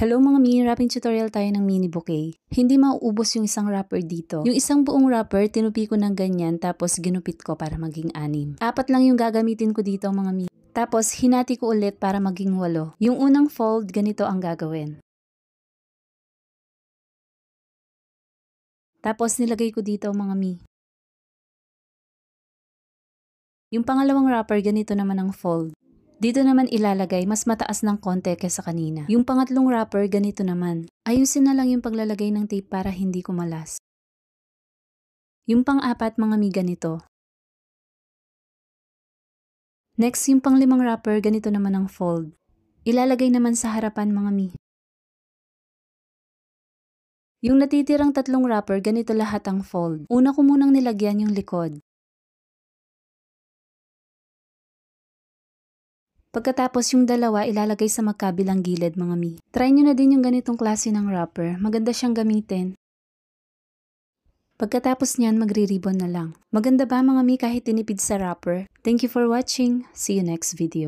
Hello mga mi, wrapping tutorial tayo ng mini bouquet. Hindi mauubos yung isang wrapper dito. Yung isang buong wrapper, tinupi ko ng ganyan tapos ginupit ko para maging 6. 4 lang yung gagamitin ko dito mga mi. Tapos hinati ko ulit para maging 8. Yung unang fold, ganito ang gagawin. Tapos nilagay ko dito mga mi. Yung pangalawang wrapper, ganito naman ang fold. Dito naman ilalagay mas mataas ng konti kaysa kanina. Yung pangatlong wrapper, ganito naman. Ayusin na lang yung paglalagay ng tape para hindi kumalas. Yung pang-4 mga mi, ganito. Next, yung pang-5 wrapper, ganito naman ang fold. Ilalagay naman sa harapan mga mi. Yung natitirang 3 wrapper, ganito lahat ang fold. Una ko munang nilagyan yung likod. Pagkatapos yung dalawa, ilalagay sa magkabilang gilid mga mi. Try nyo na din yung ganitong klase ng wrapper. Maganda siyang gamitin. Pagkatapos niyan, magre-ribbon na lang. Maganda ba mga mi kahit tinipid sa wrapper? Thank you for watching. See you next video.